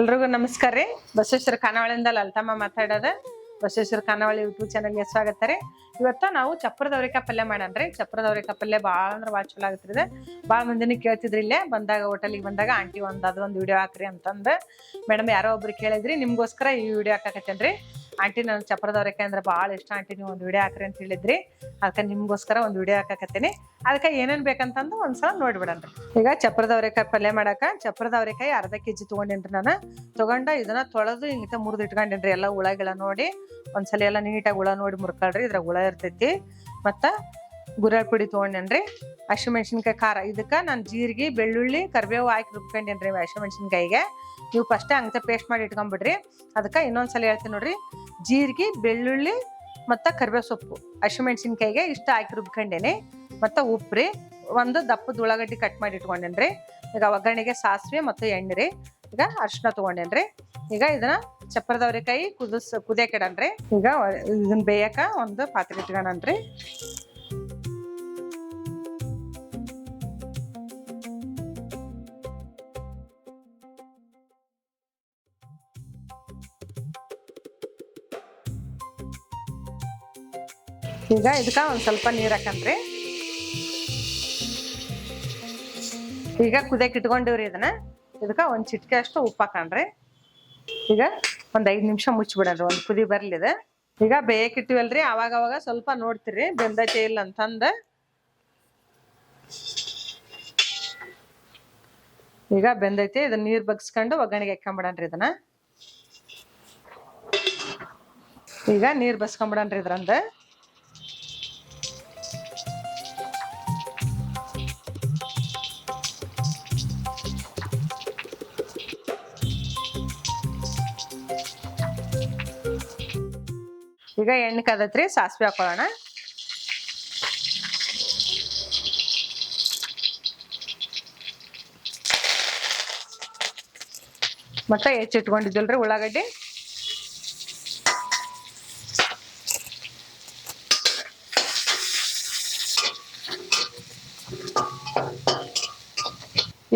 ಎಲ್ರಿಗೂ ನಮಸ್ಕಾರ ರೀ. ಬಸವೇಶ್ವರ ಖಾನಾವಳಿಯಿಂದ ಲಲಿತಮ್ಮ ಮಾತಾಡೋದ. ಬಸವೇಶ್ವರ ಖಾನಾವಳಿ ಯೂಟ್ಯೂಬ್ ಚಾನಲ್ಗೆ ಸ್ವಾಗತ ರೀ. ಇವತ್ತು ನಾವು ಚಪ್ರದ ಅವರೆಕಾಯಿ ಪಲ್ಯ ಮಾಡಣ್ರಿ. ಚಪ್ರದ ಅವರೆಕಾಯಿ ಪಲ್ಯ ಭಾಳ ಅಂದ್ರೆ ಭಾಳ ಚಲೋ ಆಗತ್ರಿ. ಭಾಳ ಮಂದಿನ ಕೇಳ್ತಿದ್ರಿ ಇಲ್ಲೇ ಬಂದಾಗ, ಹೋಟೆಲಿಗೆ ಬಂದಾಗ, ಆಂಟಿ ಅದೊಂದು ವಿಡಿಯೋ ಹಾಕ್ರಿ ಅಂತಂದು. ಮೇಡಮ್ ಯಾರೋ ಒಬ್ರು ಕೇಳಿದ್ರಿ, ನಿಮ್ಗೋಸ್ಕರ ಈ ವಿಡಿಯೋ ಹಾಕಕತ್ತೇನ್ರಿ. ಆಂಟಿ ನಾನು ಚಪ್ರದ ಅವರೆಕಾಯಿ ಅಂದ್ರೆ ಭಾಳ ಇಷ್ಟ ಆಂಟಿ, ನೀವು ಒಂದು ವಿಡಿಯೋ ಹಾಕ್ರಿ ಅಂತ ಹೇಳಿದ್ರಿ. ಅದಕ್ಕೆ ನಿಮ್ಗೋಸ್ಕರ ಒಂದು ವಿಡಿಯೋ ಹಾಕಕತ್ತೀನಿ. ಅದಕ್ಕೆ ಏನೇನು ಬೇಕಂತಂದು ಒಂದ್ಸಲ ನೋಡ್ಬಿಡನ್ರಿ. ಈಗ ಚಪ್ರದ ಅವರೆಕಾಯಿ ಪಲ್ಯ ಮಾಡಾಕ ಚಪ್ರದ ಅವರೆಕಾಯಿ ಅರ್ಧ ಕೆಜಿ ತಗೊಂಡೇನ್ರಿ. ನಾನು ತಗೊಂಡ ಇದನ್ನ ತೊಳೆದು ಹಿಂಗ ಮುರಿದು ಇಟ್ಕೊಂಡೇನ್ರಿ. ಎಲ್ಲ ಹುಳಗಳ ನೋಡಿ ಒಂದ್ಸಲ ಎಲ್ಲ ನೀಟಾಗಿ ಹುಳ ನೋಡಿ ಮುರ್ಕೊಳ್ರಿ. ಇದ್ರಾಗ ಹುಳ ಇರ್ತೈತಿ. ಮತ್ತ ಗುರೆಳ್ ಪುಡಿ ತಗೊಂಡೇನ್ರಿ. ಹಸಿಮೆಣಸಿನ್ಕಾಯಿ ಖಾರ, ಇದಕ್ಕೆ ನಾನು ಜೀರಿಗೆ, ಬೆಳ್ಳುಳ್ಳಿ, ಕರಿಬೇವು ಹಾಕಿ ರುಬ್ಕೊಂಡೇನ್ರಿ. ಹಸಿಮೆಣಸಿನ್ಕಾಯಿಗೆ ನೀವು ಫಸ್ಟೇ ಹಂಗ ಪೇಸ್ಟ್ ಮಾಡಿ ಇಟ್ಕೊಂಡ್ಬಿಡ್ರಿ. ಅದಕ್ಕೆ ಇನ್ನೊಂದ್ಸಲ ಹೇಳ್ತೀನಿ ನೋಡ್ರಿ. ಜೀರಿಗೆ, ಬೆಳ್ಳುಳ್ಳಿ ಮತ್ತು ಕರಿಬೇವು ಸೊಪ್ಪು, ಹಸಿಮೆಣಸಿನ್ಕಾಯಿಗೆ ಇಷ್ಟ ಹಾಕಿ ರುಬ್ಕೊಂಡೇನಿ. ಮತ್ತು ಉಪ್ಪು ರೀ, ಒಂದು ದಪ್ಪದ ಉಳ್ಳಾಗಡ್ಡಿ ಕಟ್ ಮಾಡಿ ಇಟ್ಕೊಂಡೇನ್ರಿ. ಈಗ ಒಗ್ಗರಣೆಗೆ ಸಾಸಿವೆ ಮತ್ತು ಎಣ್ಣೆ ರೀ. ಈಗ ಅರಿಶಿನ ತಗೊಂಡೇನ್ರಿ. ಈಗ ಇದನ್ನ ಚಪ್ರದ ಅವರೆಕಾಯಿ ಕುದಿಯಕ್ಕೆ ಇಡನ್ರಿ. ಈಗ ಇದನ್ನ ಬೇಯಕ ಒಂದು ಪಾತ್ರೆ ಇಟ್ಕೊಂಡ್ರಿ. ಈಗ ಇದಕ್ಕ ಒಂದ್ ಸ್ವಲ್ಪ ನೀರ್ ಹಾಕನ್ರಿ. ಈಗ ಕುದಿಯಕ್ಕೆ ಇಟ್ಕೊಂಡಿವ್ರಿ. ಇದಕ್ಕ ಒಂದ್ ಚಿಟಿಕೆ ಅಷ್ಟು ಉಪ್ಪು ಹಾಕನ್ರಿ. ಈಗ ಒಂದ್ 5 ನಿಮಿಷ ಮುಚ್ಚಿಬಿಡನ್ರಿ, ಒಂದ್ ಕುದಿ ಬರ್ಲಿ ಇದು. ಈಗ ಬೇಯಕ್ಕೆ ಇಟ್ಟಿವಲ್ರಿ, ಅವಾಗ ಸ್ವಲ್ಪ ನೋಡ್ತಿರಿ ಬೆಂದೈತೆ ಇಲ್ಲ ಅಂತಂದ. ಈಗ ಬೆಂದೈತಿ. ಇದನ್ನ ನೀರ್ ಬಗ್ಸ್ಕೊಂಡು ಒಗ್ಗರಣೆಗೆ ಹಾಕೊಂಡ್ಬಿಡನ್ರಿ. ಇದನ್ನ ಈಗ ನೀರ್ ಬಸ್ಕೊಂಡ್ಬಿಡನ್ರಿ ಇದ್ರಂದ. ಈಗ ಎಣ್ಣೆ ಕಾದತ್ರಿ, ಸಾಸಿವೆ ಹಾಕೊಳ್ಳೋಣ. ಮತ್ತೆ ಹೆಚ್ಚಿಟ್ಕೊಂಡಿದ್ದಿಲ್ರಿ ಉಳ್ಳಾಗಡ್ಡಿ.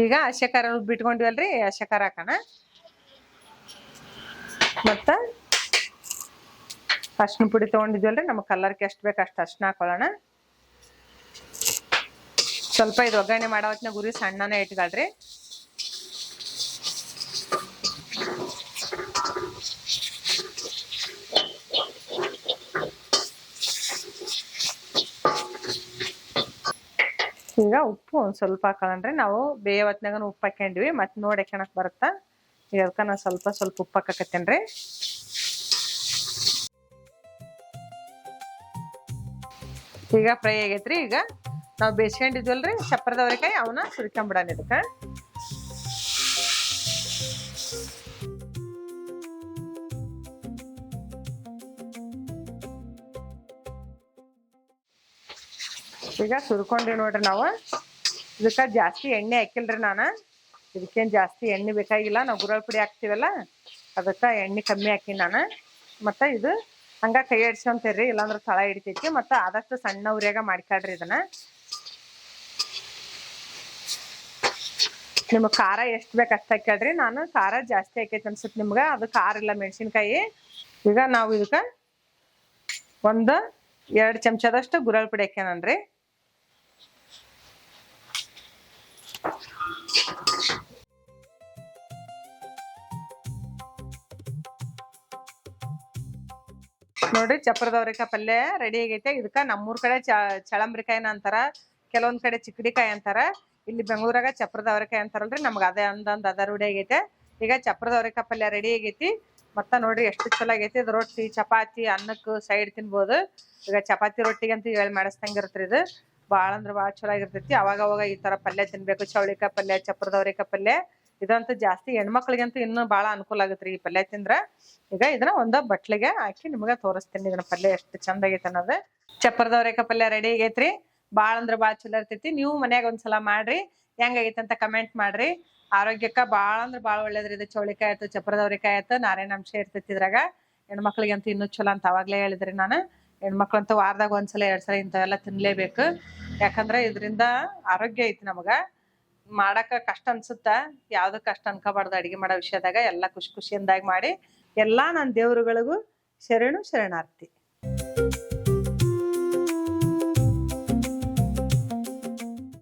ಈಗ ಹಸಿ ಖಾರ ರುಬ್ಬಿಟ್ಕೊಂಡಿವಲ್ರಿ, ಹಸಿ ಖಾರ ಹಾಕೋಣ. ಮತ್ತ ಅರ್ಶಿನ ಪುಡಿ ತಗೊಂಡಿದ್ವಲ್ರಿ, ನಮಗೆ ಕಲರ್ಗೆ ಎಷ್ಟು ಬೇಕು ಅಷ್ಟು ಅರ್ಶಿನ ಹಾಕೊಳ್ಳೋಣ. ಸ್ವಲ್ಪ ಇದು ಒಗ್ಗರಣೆ ಮಾಡೋ ಹೊತ್ತಿನಾಗ ಗುರಿ ಸಣ್ಣನೇ ಇಟ್ಕೊಳ್ರಿ. ಈಗ ಉಪ್ಪು ಒಂದು ಸ್ವಲ್ಪ ಹಾಕೊಳ್ಳೋಣ್ರಿ. ನಾವು ಬೇಯೋ ಹೊತ್ತಿನಾಗ ಉಪ್ಪು ಹಾಕ್ಯಂಡ್ವಿ, ಮತ್ತೆ ನೋಡಿ ಹಾಕ್ಯಣಕ್ ಬರುತ್ತಾ. ಈಗ ಅದಕ್ಕೆ ನಾನು ಸ್ವಲ್ಪ ಉಪ್ಪು ಹಾಕಕತ್ತೇನ್ರಿ. ಈಗ ಫ್ರೈ ಆಗೈತ್ರಿ. ಈಗ ನಾವು ಬೇಯಿಸ್ಕೊಂಡಿದ್ವಲ್ರಿ ಚಪ್ರದ ಅವರೆಕಾಯಿ, ಅವನ್ನ ಸುರಿಕೊಂಡ್ಬಿಡೋಣ ಇದಕ್ಕೆ. ಈಗ ಸುರ್ಕೊಂಡ್ರಿ ನೋಡ್ರಿ. ನಾವು ಇದಕ್ಕೆ ಜಾಸ್ತಿ ಎಣ್ಣೆ ಹಾಕಿಲ್ರಿ. ನಾನು ಇದಕ್ಕೇನು ಜಾಸ್ತಿ ಎಣ್ಣೆ ಬೇಕಾಗಿಲ್ಲ, ನಾವು ಗುರೆಳ್ ಪುಡಿ ಹಾಕ್ತೀವಲ್ಲ ಅದಕ್ಕೆ ಎಣ್ಣೆ ಕಮ್ಮಿ ಹಾಕಿನಿ ನಾನು. ಮತ್ತು ಇದು ಹಂಗ ಕೈ ಆಡ್ಸ್ಕೊಂತೀರಿ, ಇಲ್ಲಾಂದ್ರೆ ತಳ ಹಿಡಿತೈತಿ. ಮತ್ತು ಆದಷ್ಟು ಸಣ್ಣ ಉರಿಯಾಗ ಮಾಡ್ಕೊಳ್ರಿ ಇದನ್ನ. ನಿಮಗೆ ಖಾರ ಎಷ್ಟು ಬೇಕು ಅಷ್ಟು ಹಾಕ್ಯಾಳ್ರಿ. ನಾನು ಖಾರ ಜಾಸ್ತಿ ಹಾಕೈತಿ ಅನ್ಸುತ್ತೆ ನಿಮ್ಗೆ, ಅದು ಖಾರ ಇಲ್ಲ ಮೆಣಸಿನ್ಕಾಯಿ. ಈಗ ನಾವು ಇದಕ್ಕೆ ಒಂದು 2 ಚಮಚದಷ್ಟು ಗುರೆಳ್ ಪುಡಿ ಹಾಕ್ಯಾನನ್ರಿ. ನೋಡ್ರಿ, ಚಪ್ರದ ಅವರೆಕಾಯಿ ಪಲ್ಯ ರೆಡಿ ಆಗೈತೆ. ಇದಕ್ಕೆ ನಮ್ಮೂರ್ ಕಡೆ ಚಳಂಬ್ರಿಕಾಯಿನ ಅಂತಾರ, ಕೆಲವೊಂದ್ ಕಡೆ ಚಿಕ್ಕಡಿಕಾಯಿ ಅಂತಾರ. ಇಲ್ಲಿ ಬೆಂಗಳೂರಾಗ ಚಪ್ರದ ಅವರೆಕಾಯಿ ಅಂತಾರಲ್ರಿ, ನಮ್ಗೆ ಅದೇ ಅದ ರೂಢಿ ಆಗೈತೆ. ಈಗ ಚಪ್ರದ ಅವರೆಕಾಯಿ ಪಲ್ಯ ರೆಡಿ ಆಗೈತಿ. ಮತ್ತ ನೋಡ್ರಿ ಎಷ್ಟು ಚಲೋ ಆಗೈತಿ. ಇದು ರೊಟ್ಟಿ, ಚಪಾತಿ, ಅನ್ನಕ್ಕೆ ಸೈಡ್ ತಿನ್ಬೋದು. ಈಗ ಚಪಾತಿ ರೊಟ್ಟಿಗಂತೂ ಮಾಡಿಸ್ದಂಗಿರತ್ರಿ. ಇದು ಭಾಳ ಅಂದ್ರೆ ಭಾಳ ಚಲೋ ಆಗಿರ್ತೈತಿ. ಅವಾಗ ಈ ತರ ಪಲ್ಯ ತಿನ್ಬೇಕು. ಚೌಳಿಕಾಯಿ ಪಲ್ಯ, ಚಪ್ರದ ಅವರೆಕಾಯಿ ಪಲ್ಯ ಇದಂತೂ ಜಾಸ್ತಿ ಹೆಣ್ಮಕ್ಳಿಗಂತೂ ಇನ್ನೂ ಭಾಳ ಅನುಕೂಲ ಆಗತ್ರಿ ಈ ಪಲ್ಯ ತಿಂದ್ರ. ಈಗ ಇದನ್ನ ಒಂದು ಬಟ್ಲಿಗೆ ಹಾಕಿ ನಿಮ್ಗೆ ತೋರಿಸ್ತೀನಿ ಇದನ್ನ ಪಲ್ಯ ಎಷ್ಟು ಚಂದ ಆಗೈತೆ ಅನ್ನೋದು. ಚಪ್ರದ ಅವರೆಕಾಯಿ ಪಲ್ಯ ರೆಡಿ ಆಗೈತ್ರಿ. ಭಾಳ ಅಂದ್ರೆ ಭಾಳ ಚಲೋ ಇರ್ತೈತಿ. ನೀವು ಮನ್ಯಾಗ ಒಂದ್ಸಲ ಮಾಡ್ರಿ, ಹೆಂಗಾಗೈತೆ ಅಂತ ಕಮೆಂಟ್ ಮಾಡ್ರಿ. ಆರೋಗ್ಯಕ್ಕೆ ಭಾಳ ಅಂದ್ರೆ ಭಾಳ ಒಳ್ಳೇದ್ರಿ ಇದು. ಚೌಳಿಕಾಯಿ ಆಯ್ತು, ಚಪ್ರದ ಅವರೆಕಾಯಿ ಆಯ್ತು, ನಾರಿನಾಂಶ ಇರ್ತೈತಿ ಇದ್ರಾಗ. ಹೆಣ್ಮಕ್ಳಿಗಂತೂ ಇನ್ನೂ ಚಲೋ ಅಂತ ಅವಾಗಲೇ ಹೇಳಿದ್ರಿ ನಾನು. ಹೆಣ್ಮಕ್ಳಂತೂ ವಾರದಾಗ 1 ಸಲ 2 ಸಲ ಇಂಥವೆಲ್ಲ ತಿನ್ಲೇಬೇಕು. ಯಾಕಂದ್ರೆ ಇದರಿಂದ ಆರೋಗ್ಯ ಐತಿ ನಮಗ. ಮಾಡಾಕ ಕಷ್ಟ ಅನ್ಸುತ್ತ, ಯಾವ್ದು ಕಷ್ಟ ಅನ್ಕೋಬಾರ್ದು. ಅಡಿಗೆ ಮಾಡೋ ವಿಷಯದಾಗ ಎಲ್ಲಾ ಖುಷಿಯಿಂದಾಗಿ ಮಾಡಿ ಎಲ್ಲಾ ನನ್ ದೇವ್ರುಗಳಿಗೂ ಶರಣಾರ್ಥಿ.